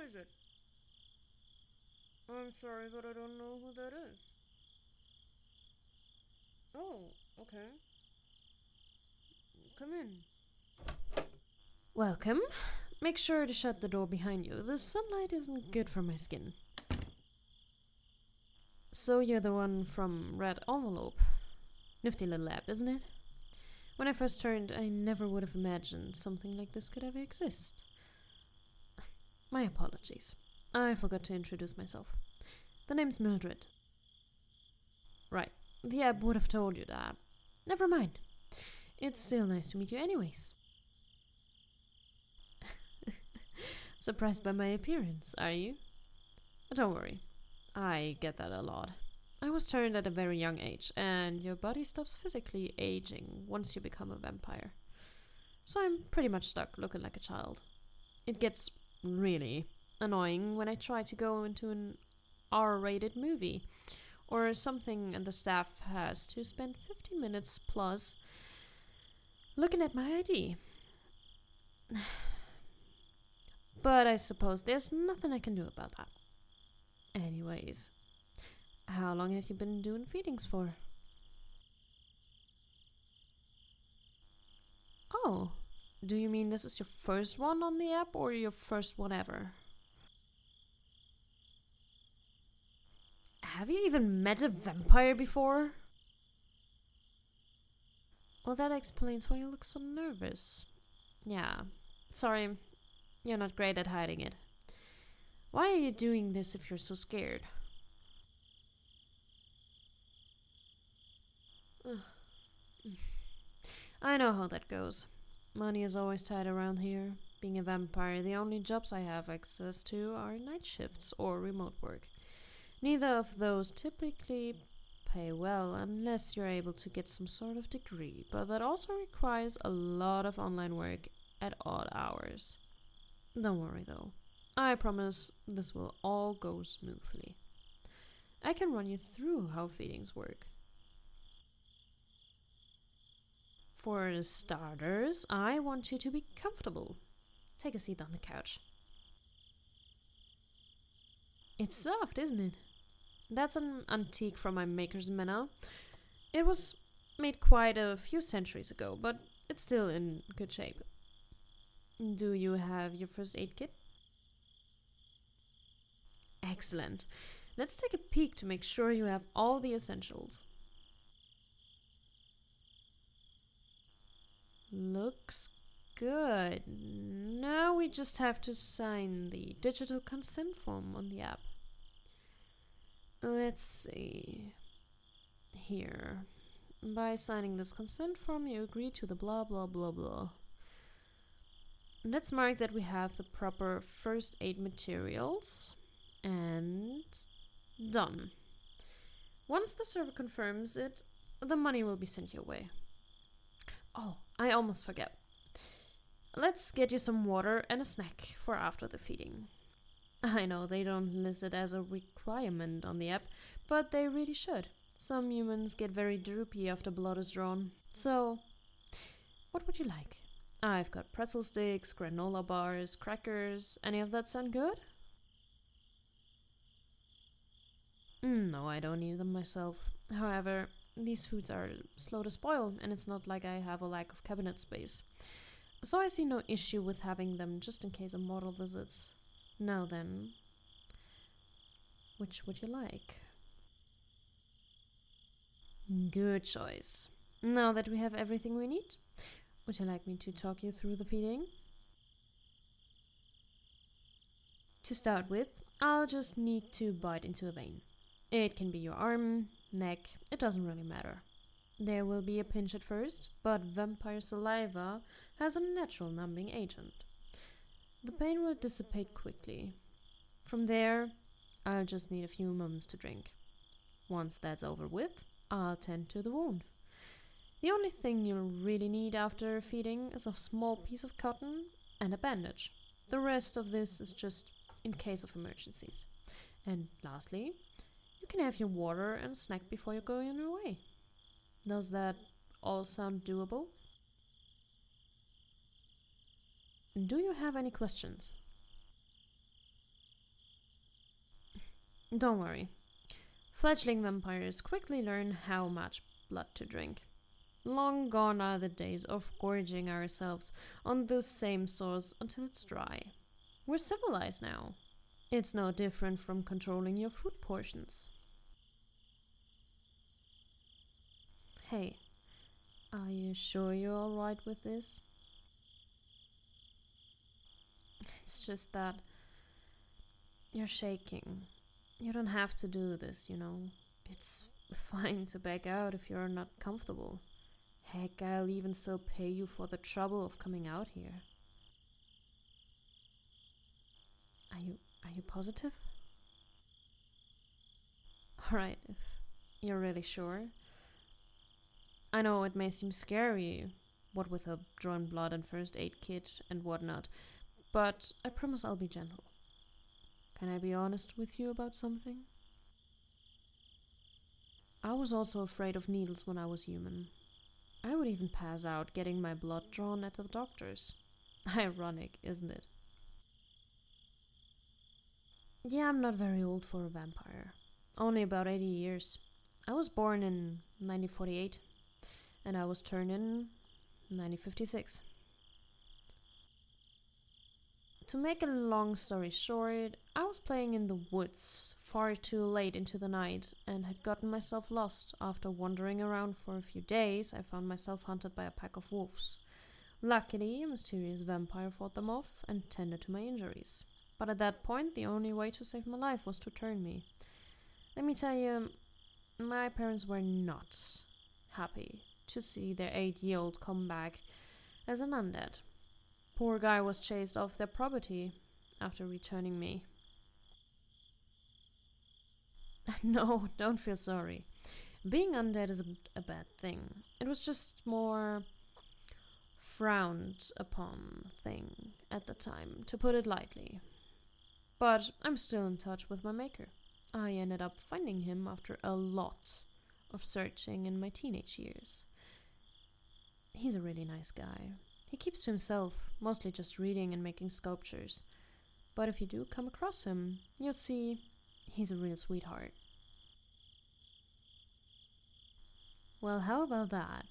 is it? I'm sorry, but I don't know who that is. Oh, okay. Come in. Welcome. Make sure to shut the door behind you. The sunlight isn't good for my skin. So you're the one from Red Envelope. Nifty little app, isn't it? When I first turned, I never would have imagined something like this could ever exist. My apologies. I forgot to introduce myself. The name's Mildred. Right, the app would have told you that. Never mind. It's still nice to meet you anyways. Surprised by my appearance, are you? Don't worry. I get that a lot. I was turned at a very young age, and your body stops physically aging once you become a vampire. So I'm pretty much stuck looking like a child. It gets really annoying when I try to go into an R-rated movie or something and the staff has to spend 15 minutes plus looking at my ID. But I suppose there's nothing I can do about that. Anyways, how long have you been doing feedings for? Oh, do you mean this is your first one on the app or your first one ever? Have you even met a vampire before? Well, that explains why you look so nervous. Yeah, sorry, you're not great at hiding it. Why are you doing this if you're so scared? I know how that goes. Money is always tight around here. Being a vampire, the only jobs I have access to are night shifts or remote work. Neither of those typically pay well unless you're able to get some sort of degree, but that also requires a lot of online work at odd hours. Don't worry though. I promise this will all go smoothly. I can run you through how feedings work. For starters, I want you to be comfortable. Take a seat on the couch. It's soft, isn't it? That's an antique from my maker's manor. It was made quite a few centuries ago, but it's still in good shape. Do you have your first aid kit? Excellent. Let's take a peek to make sure you have all the essentials. Looks good. Now we just have to sign the digital consent form on the app. Let's see. Here. By signing this consent form, you agree to the blah blah blah blah. Let's mark that we have the proper first aid materials. And done. Once the server confirms it, the money will be sent your way. Oh, I almost forget. Let's get you some water and a snack for after the feeding. I know they don't list it as a requirement on the app, but they really should. Some humans get very droopy after blood is drawn. So, what would you like? I've got pretzel sticks, granola bars, crackers. Any of that sound good? No, I don't eat them myself. However, these foods are slow to spoil, and it's not like I have a lack of cabinet space. So I see no issue with having them just in case a mortal visits. Now then, which would you like? Good choice. Now that we have everything we need, would you like me to talk you through the feeding? To start with, I'll just need to bite into a vein. It can be your arm, neck, it doesn't really matter. There will be a pinch at first, but vampire saliva has a natural numbing agent. The pain will dissipate quickly. From there, I'll just need a few moments to drink. Once that's over with, I'll tend to the wound. The only thing you'll really need after feeding is a small piece of cotton and a bandage. The rest of this is just in case of emergencies. And lastly, you can have your water and snack before you go on your way. Does that all sound doable? Do you have any questions? Don't worry. Fledgling vampires quickly learn how much blood to drink. Long gone are the days of gorging ourselves on the same source until it's dry. We're civilized now. It's no different from controlling your food portions. Hey, are you sure you're alright with this? It's just that you're shaking. You don't have to do this, you know. It's fine to back out if you're not comfortable. Heck, I'll even still pay you for the trouble of coming out here. Are you positive? Alright, if you're really sure. I know it may seem scary, what with a drawn blood and first aid kit and whatnot, but I promise I'll be gentle. Can I be honest with you about something? I was also afraid of needles when I was human. I would even pass out getting my blood drawn at the doctor's. Ironic, isn't it? Yeah, I'm not very old for a vampire. Only about 80 years. I was born in 1948, and I was turned in 1956. To make a long story short, I was playing in the woods far too late into the night and had gotten myself lost. After wandering around for a few days, I found myself hunted by a pack of wolves. Luckily, a mysterious vampire fought them off and tended to my injuries. But at that point, the only way to save my life was to turn me. Let me tell you, my parents were not happy to see their 8-year-old come back as an undead. Poor guy was chased off their property after returning me. No, don't feel sorry. Being undead is a bad thing. It was just more frowned upon thing at the time, to put it lightly. But I'm still in touch with my maker. I ended up finding him after a lot of searching in my teenage years. He's a really nice guy. He keeps to himself, mostly just reading and making sculptures. But if you do come across him, you'll see he's a real sweetheart. Well, how about that?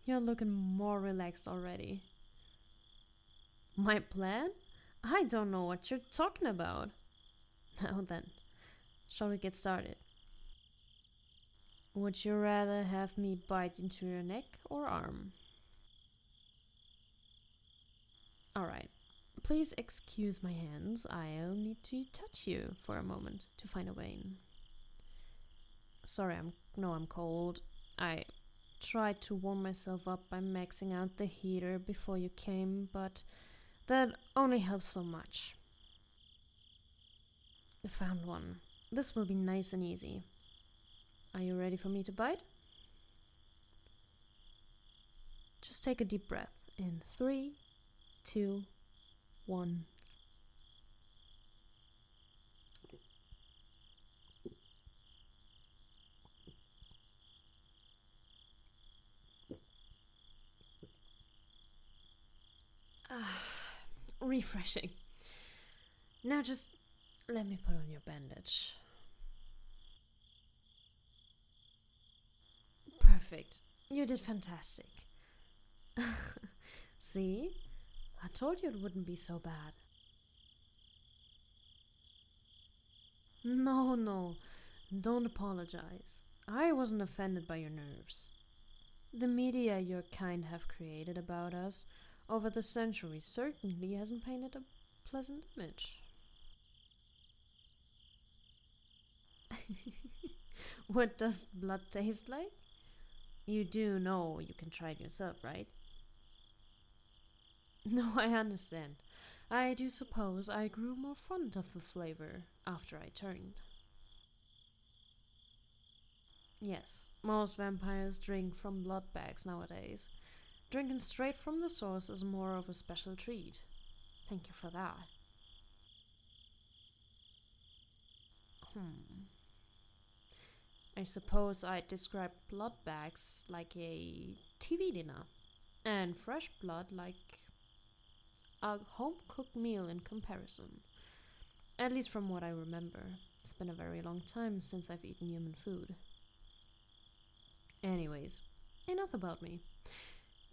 You're looking more relaxed already. My plan? I don't know what you're talking about. Now then, shall we get started? Would you rather have me bite into your neck or arm? Alright, please excuse my hands. I'll need to touch you for a moment to find a vein. Sorry, I'm cold. I tried to warm myself up by maxing out the heater before you came, but that only helps so much. Found one. This will be nice and easy. Are you ready for me to bite? Just take a deep breath in 3, 2, 1. Refreshing. Now just let me put on your bandage. Perfect. You did fantastic. See? I told you it wouldn't be so bad. No. Don't apologize. I wasn't offended by your nerves. The media your kind have created about us over the centuries certainly hasn't painted a pleasant image. What does blood taste like? You do know you can try it yourself, right? No, I understand. I do suppose I grew more fond of the flavor after I turned. Yes, most vampires drink from blood bags nowadays. Drinking straight from the source is more of a special treat. Thank you for that. I suppose I'd describe blood bags like a TV dinner, and fresh blood like a home cooked meal in comparison. At least from what I remember. It's been a very long time since I've eaten human food. Anyways, enough about me.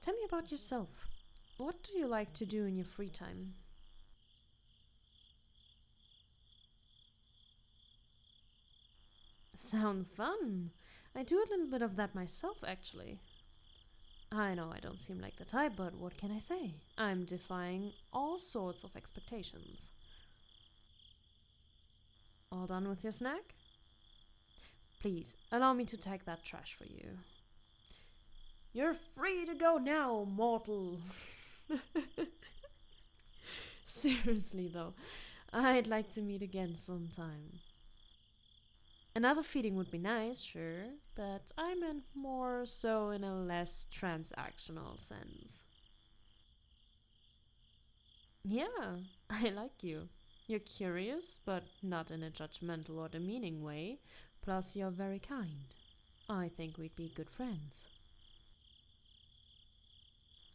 Tell me about yourself. What do you like to do in your free time? Sounds fun. I do a little bit of that myself, actually. I know I don't seem like the type, but what can I say? I'm defying all sorts of expectations. All done with your snack? Please, allow me to tag that trash for you. You're free to go now, mortal! Seriously though, I'd like to meet again sometime. Another feeding would be nice, sure, but I meant more so in a less transactional sense. Yeah, I like you. You're curious, but not in a judgmental or demeaning way. Plus, you're very kind. I think we'd be good friends.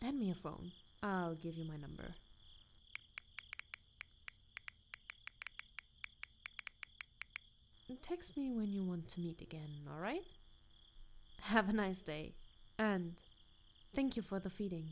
Hand me your phone. I'll give you my number. Text me when you want to meet again, alright? Have a nice day. And thank you for the feeding.